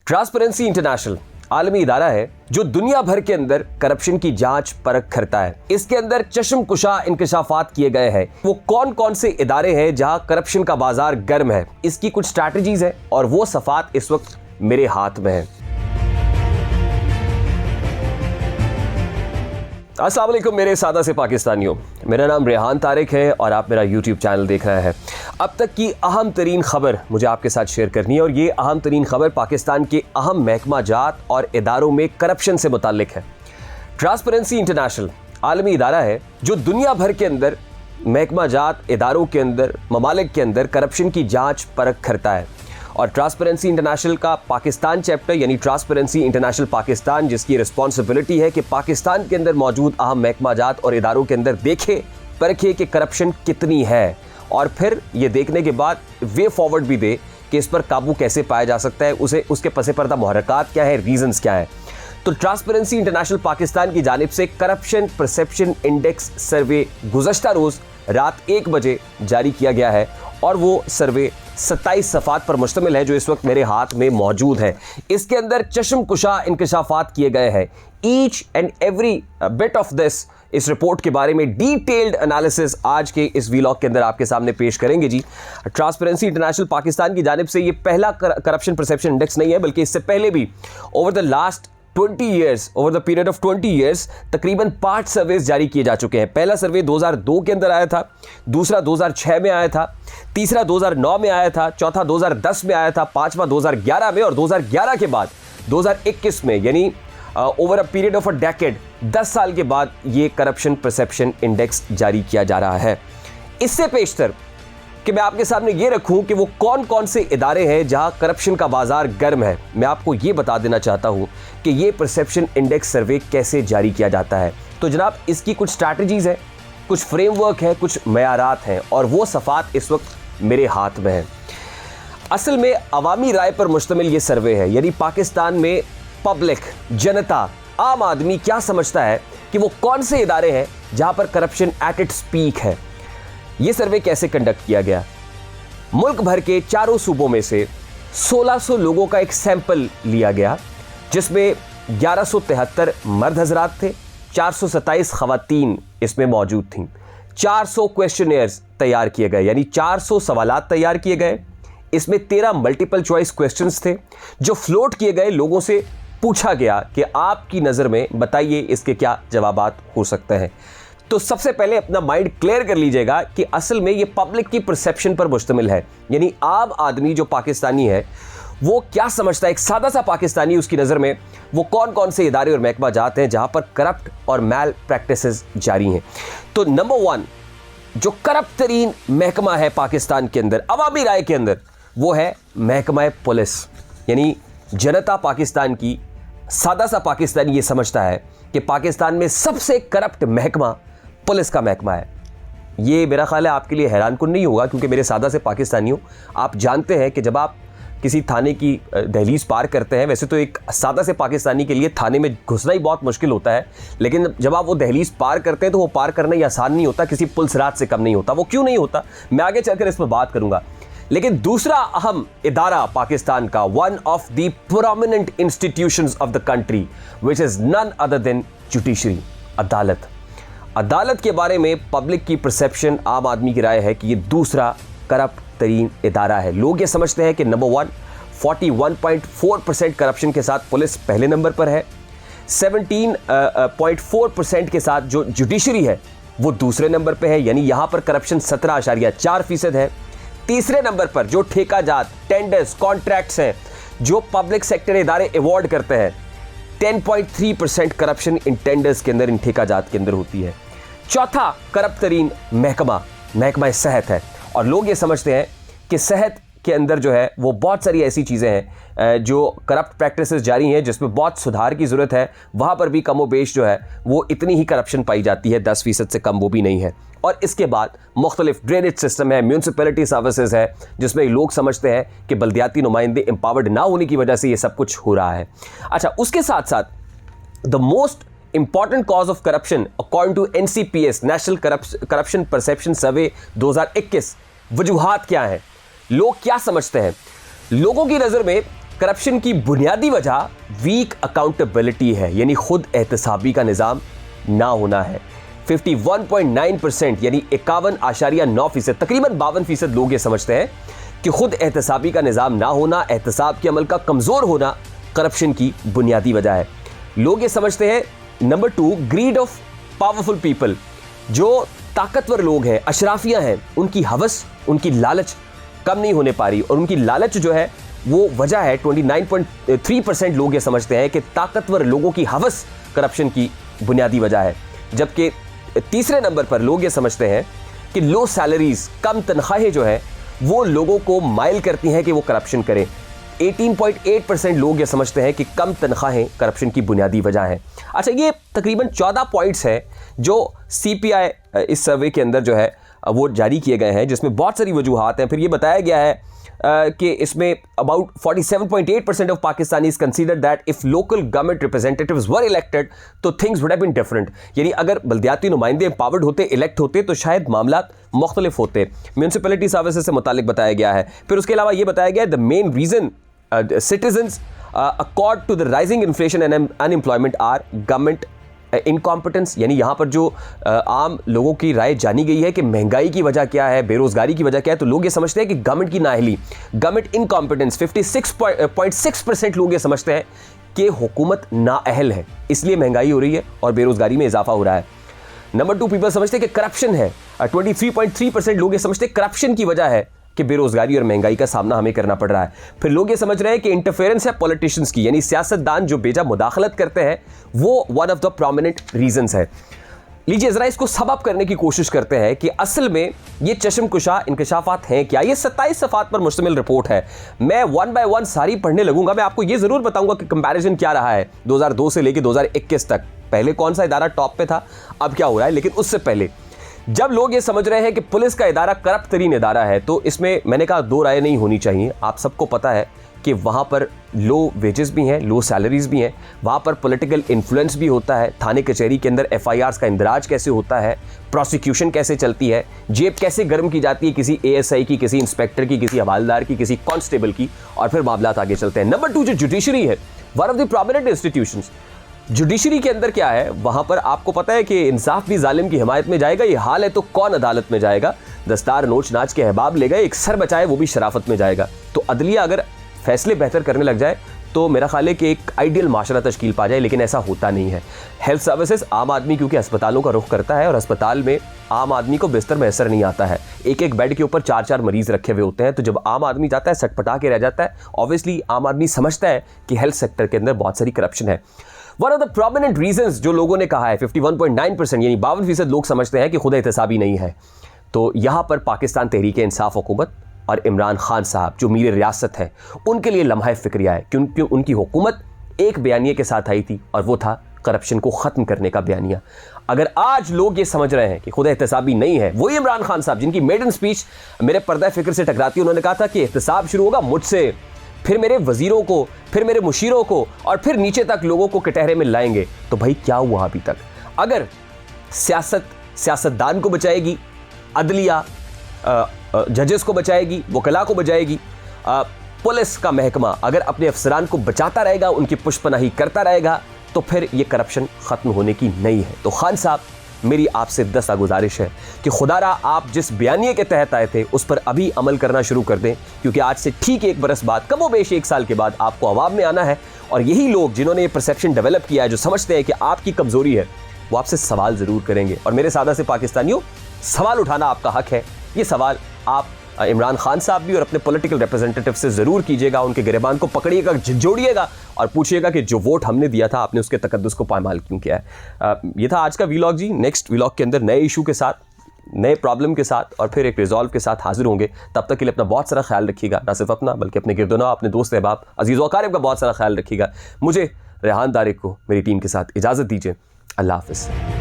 Transparency international आलमी इदारा है जो दुनिया भर के अंदर करप्शन की जांच परख करता है। इसके अंदर चश्मकुशा इंकशाफात किए गए हैं। वो कौन कौन से इदारे हैं जहां करप्शन का बाजार गर्म है, इसकी कुछ स्ट्रैटेजीज है और वो सफात इस वक्त मेरे हाथ में है। अस्सलाम वालेकुम मेरे सादा से पाकिस्तानियों, मेरा नाम रेहान तारिक है और आप मेरा YouTube चैनल देख रहे हैं। अब तक की अहम तरीन खबर मुझे आपके साथ शेयर करनी है और ये अहम तरीन खबर पाकिस्तान के अहम महकमा जात और इदारों में करप्शन से मुताल्लिक है। ट्रांसपेरेंसी इंटरनेशनल आलमी इदारा है जो दुनिया भर के अंदर महकमा जात इदारों के अंदर ममालिक के अंदर करप्शन की जाँच परख करता है। और ट्रांसपेरेंसी इंटरनेशनल का पाकिस्तान चैप्टर यानी ट्रांसपेरेंसी इंटरनेशनल पाकिस्तान, जिसकी रिस्पॉन्सिबिलिटी है कि पाकिस्तान के अंदर मौजूद अहम महकमाजात और इदारों के अंदर देखे परखे कि करप्शन कितनी है और फिर ये देखने के बाद वे फॉरवर्ड भी दे कि इस पर काबू कैसे पाया जा सकता है, उसके पसे पर्दा मुहर्रकात क्या है, रीजंस क्या है। तो ट्रांसपेरेंसी इंटरनेशनल पाकिस्तान की जानिब से करप्शन परसेप्शन इंडेक्स सर्वे गुज़श्ता रोज़ रात 1 बजे जारी किया गया है और वो सर्वे 27 सफ़ात पर मुश्तमिल है जो इस वक्त मेरे हाथ में मौजूद है। इसके अंदर चश्मकुशा इंकशाफात किए गए हैं। Each and every bit of this, इस रिपोर्ट के बारे में डिटेल्ड एनालिसिस आज के इस वीलॉग के अंदर आपके सामने पेश करेंगे जी। ट्रांसपेरेंसी इंटरनेशनल पाकिस्तान की जानिब से ये पहला करप्शन परसेप्शन इंडेक्स नहीं है, बल्कि इससे पहले भी over the last 20 years, over the period of 20 years तकरीबन 5 सर्वेस जारी किए जा चुके हैं। पहला सर्वे 2002 के अंदर आया था, दूसरा 2006 में आया था, तीसरा 2009 में आया था, चौथा 2010 में आया था, पांचवा 2011 में और 2011 के बाद 2021 में, यानी over a period of a decade 10 साल के बाद ये करप्शन परसेप्शन इंडेक्स जारी किया जा रहा है। इससे पेशतर कि मैं आपके सामने ये रखूं कि वो कौन कौन से इदारे हैं जहां करप्शन का बाजार गर्म है, मैं आपको ये बता देना चाहता हूं कि ये परसेप्शन इंडेक्स सर्वे कैसे जारी किया जाता है। तो जनाब, इसकी कुछ स्ट्रैटेजीज है, कुछ फ्रेमवर्क है, कुछ मयारात हैं और वो सफ़ात इस वक्त मेरे हाथ में है। असल में अवामी राय पर मुश्तमिल ये सर्वे है, यानी पाकिस्तान में पब्लिक, जनता, आम आदमी क्या समझता है कि वो कौन से इदारे हैं जहां पर करप्शन एट इट्स पीक है। ये सर्वे कैसे कंडक्ट किया गया? मुल्क भर के चारों सूबों में से 1600 लोगों का एक सैंपल लिया गया, जिसमें 1173 मर्द हजरात थे, 427 खवातीन इसमें मौजूद थीं। 400 क्वेश्चनियर्स तैयार किए गए, यानी 400 सवालात तैयार किए गए। इसमें 13 मल्टीपल चॉइस क्वेश्चंस थे जो फ्लोट किए गए। लोगों से पूछा गया कि आपकी नज़र में बताइए इसके क्या जवाबात हो सकते हैं। तो सबसे पहले अपना माइंड क्लियर कर लीजिएगा कि असल में ये पब्लिक की परसेप्शन पर मुश्तमिल है, यानी आम आदमी जो पाकिस्तानी है वो क्या समझता है, एक सादा सा पाकिस्तानी, उसकी नज़र में वो कौन कौन से इदारे और महकमा जात हैं जहां पर करप्ट और मैल प्रैक्टिसेस जारी हैं। तो नंबर 1 जो करप्ट तरीन महकमा है पाकिस्तान के अंदर अवामी राय के अंदर, वो है महकमा पुलिस। यानी जनता पाकिस्तान की, सादा सा पाकिस्तानी ये समझता है कि पाकिस्तान में सबसे करप्ट महकमा पुलिस का महकमा है। ये मेरा ख्याल है आपके लिए हैरानकुन नहीं होगा, क्योंकि मेरे सादा से पाकिस्तानियों, आप जानते हैं कि जब आप किसी थाने की दहलीज पार करते हैं, वैसे तो एक सादा से पाकिस्तानी के लिए थाने में घुसना ही बहुत मुश्किल होता है, लेकिन जब आप वो दहलीज पार करते हैं तो वो पार करना ही आसान नहीं होता, किसी पुलिसरात से कम नहीं होता। वो क्यों नहीं होता, मैं आगे चलकर इस पर बात करूंगा। लेकिन दूसरा अहम इदारा पाकिस्तान का, one of the prominent institutions of the country, which is none other than judiciary, अदालत। अदालत के बारे में पब्लिक की परसेप्शन, आम आदमी की राय है कि ये दूसरा करप्ट तरीन इदारा है। लोग ये समझते हैं कि नंबर 1 41.4% करप्शन के साथ पुलिस पहले नंबर पर है, 17.4% के साथ जो जुडिशरी है वो दूसरे नंबर पर है, यानी यहाँ पर करप्शन 17.4% है। तीसरे नंबर पर जो ठेकाजात, टेंडर्स, कॉन्ट्रैक्ट्स हैं, जो पब्लिक सेक्टर इदारे अवॉर्ड करते हैं, 10.3% करप्शन इन टेंडर्स के अंदर, इन ठेकाजात के अंदर होती है। चौथा करप्ट तरीन महकमा सेहत है और लोग ये समझते हैं कि सेहत के अंदर जो है वो बहुत सारी ऐसी चीज़ें हैं जो करप्ट प्रैक्टिसेस जारी हैं, जिसमें बहुत सुधार की ज़रूरत है। वहाँ पर भी कमो बेश जो है वो इतनी ही करप्शन पाई जाती है, 10% से कम वो भी नहीं है। और इसके बाद मुख्तलिफ ड्रेनेज सिस्टम है, म्यूनसिपैलिटी सर्विसेज है, जिसमें लोग समझते हैं कि बल्दियाती नुमाइंदे एम्पावर्ड ना होने की वजह से ये सब कुछ हो रहा है। अच्छा, उसके साथ साथ the most important cause of corruption according to NCPS, national corruption perception survey 2021, वजूहात क्या हैं, लोग क्या समझते हैं। लोगों की नज़र में करप्शन की बुनियादी वजह वीक अकाउंटेबिलिटी है, यानी खुद एहतसाबी का निज़ाम ना होना है। 51.9% यानी 51.9%, तकरीबन 52% लोग ये समझते हैं कि खुद एहतसाबी का निज़ाम ना होना, एहतसाब के अमल का कमज़ोर होना करप्शन की बुनियादी वजह है। लोग ये समझते हैं number 2, greed of powerful people, जो ताकतवर लोग हैं, अशराफियाँ हैं, उनकी हवस, उनकी लालच कम नहीं होने पा रही, और उनकी लालच जो है वो वजह है। 29.3% लोग ये समझते हैं कि ताकतवर लोगों की हवस करप्शन की बुनियादी वजह है। जबकि तीसरे नंबर पर लोग ये समझते हैं कि लो सैलरीज, कम तनख्वाहें जो है वो लोगों को माइल करती हैं कि वो करप्शन करें। 18.8% लोग ये समझते हैं कि कम तनख्वाहें करप्शन की बुनियादी वजह है। अच्छा, ये तकरीबन 14 पॉइंट्स हैं जो CPI इस सर्वे के अंदर जो है वो जारी किए गए हैं, जिसमें बहुत सारी वजूहात हैं। फिर ये बताया गया है कि इसमें about 47.8% of Pakistanis consider that if local government representatives were elected तो things would have been different, यानी अगर बल्दियाती नुमाइंदे एम्पावर्ड होते, इलेक्ट होते, तो शायद मामला मुख्तलिफ होते। म्यूनसिपैलिटी सर्विसेज से मुतालिक बताया गया है। फिर उसके अलावा ये बताया गया है the main reason citizens accord to the rising inflation and unemployment are government incompetence, यानी यहाँ पर जो आम लोगों की राय जानी गई है कि महंगाई की वजह क्या है, बेरोजगारी की वजह क्या है, तो लोग ये समझते हैं कि गवर्नमेंट की नाअहली, गवर्नमेंट इनकॉम्पिटेंस। 56.6% लोग ये समझते हैं कि हुकूमत नाअहल है, इसलिए महंगाई हो रही है और बेरोजगारी में इजाफा हो रहा है। नंबर 2 पीपल समझते हैं कि करप्शन है। 23.3% लोग ये समझते हैं करप्शन की वजह है कि बेरोजगारी और महंगाई का सामना हमें करना पड़ रहा है। फिर लोग ये समझ रहे हैं कि इंटरफेरेंस है पॉलिटिशियंस की, यानी सियासतदान जो बेजा मुदाखलत करते हैं, वो one of the prominent reasons है। लीजिए जरा इसको सबअप करने की कोशिश करते हैं कि असल में ये चश्मकुशा इंकशाफात हैं क्या। ये 27 सफ़ात पर मुश्तमिल रिपोर्ट है। मैं 1 बाय 1 सारी पढ़ने लगूंगा। मैं आपको ये जरूर बताऊंगा कि कंपैरिजन क्या रहा है 2002 से लेकर 2021 तक। पहले कौन सा इदारा टॉप पे था, अब क्या हो रहा है। लेकिन उससे पहले जब लोग ये समझ रहे हैं कि पुलिस का इदारा करप्ट तरीन इदारा है, तो इसमें मैंने कहा दो राय नहीं होनी चाहिए। आप सबको पता है कि वहाँ पर लो वेजेस भी हैं, लो सैलरीज भी हैं, वहाँ पर पॉलिटिकल इन्फ्लुएंस भी होता है, थाने कचहरी के अंदर FIRs का इंदराज कैसे होता है, प्रोसिक्यूशन कैसे चलती है, जेब कैसे गर्म की जाती है किसी ASI की, किसी इंस्पेक्टर की, किसी हवालदार की, किसी कांस्टेबल की, और फिर मामला आगे चलते हैं। नंबर 2 जो जुडिशरी है, one of the prominent institutions. Judiciary के अंदर क्या है, वहां पर आपको पता है कि इंसाफ भी जालिम की हिमायत में जाएगा। ये हाल है तो कौन अदालत में जाएगा। दस्तार नोच नाच के अहबाब ले गए, एक सर बचाए वो भी शराफत में जाएगा। तो अदलिया अगर फैसले बेहतर करने लग जाए तो मेरा ख्याल है कि एक आइडियल माशरा तश्कील पा जाए, लेकिन ऐसा होता नहीं है। हेल्थ सर्विसेज, आम आदमी क्योंकि अस्पतालों का रुख करता है और अस्पताल में आम आदमी को बिस्तर मैसर नहीं आता है, एक एक बेड के ऊपर 4-4 मरीज रखे हुए होते हैं। तो जब आम आदमी जाता है सटपटा के रह जाता है। ऑब्वियसली आम आदमी समझता है कि हेल्थ सेक्टर के अंदर बहुत सारी करप्शन है। One of the prominent reasons जो लोगों ने कहा है, 51.9% यानी 52% लोग समझते हैं कि खुद एहतसाबी नहीं है। तो यहाँ पर पाकिस्तान तहरीक इंसाफ हुकूमत और इमरान खान साहब जो मीर रियासत है, उनके लिए लम्हा फिक्रिया है, क्योंकि उनकी हुकूमत एक बयानिए के साथ आई थी और वो था करप्शन को ख़त्म करने का बयानिया। अगर आज लोग ये समझ रहे हैं कि खुद एहतसाबी नहीं है, वही इमरान खान साहब जिनकी मेडन स्पीच मेरे पर्दा फिक्र से टकराती है, उन्होंने कहा था कि एहतसाब शुरू होगा मुझसे, फिर मेरे वजीरों को, फिर मेरे मुशीरों को, और फिर नीचे तक लोगों को कटहरे में लाएंगे। तो भाई क्या हुआ अभी तक। अगर सियासतदान को बचाएगी, अदलिया जजेस को बचाएगी, वकला को बचाएगी, पुलिस का महकमा अगर अपने अफसरान को बचाता रहेगा, उनकी पुष्पनाही करता रहेगा, तो फिर ये करप्शन ख़त्म होने की नहीं है। तो खान साहब, मेरी आपसे 10 गुजारिश है कि खुदारा आप जिस बयानिए के तहत आए थे उस पर अभी अमल करना शुरू कर दें, क्योंकि आज से ठीक 1 बरस बाद, कमोबेश 1 साल के बाद आपको अवाम में आना है। और यही लोग जिन्होंने ये परसेप्शन डेवलप किया है, जो समझते हैं कि आपकी कमज़ोरी है, वो आपसे सवाल ज़रूर करेंगे। और मेरे सादा से पाकिस्तानियों, सवाल उठाना आपका हक है। ये सवाल आप इमरान खान साहब भी और अपने पॉलिटिकल रिप्रेजेंटेटिव से ज़रूर कीजिएगा। उनके गिरबान को पकड़िएगा, झिझोड़िएगा और पूछिएगा कि जो वोट हमने दिया था, आपने उसके तकद्दुस को पामाल क्यों किया है। ये था आज का व्लॉग जी। नेक्स्ट व्लॉग के अंदर नए इशू के साथ, नए प्रॉब्लम के साथ और फिर एक रिजॉल्व के साथ हाजिर होंगे। तब तक के लिए अपना बहुत सारा ख्याल रखिएगा, ना सिर्फ अपना बल्कि अपने गिरदोना, अपने दोस्त अहबाब, अजीज़ व अकारिब का बहुत सारा ख्याल रखिएगा। मुझे रेहान तारिक को मेरी टीम के साथ इजाज़त दीजिए। अल्लाह हाफ़िज़।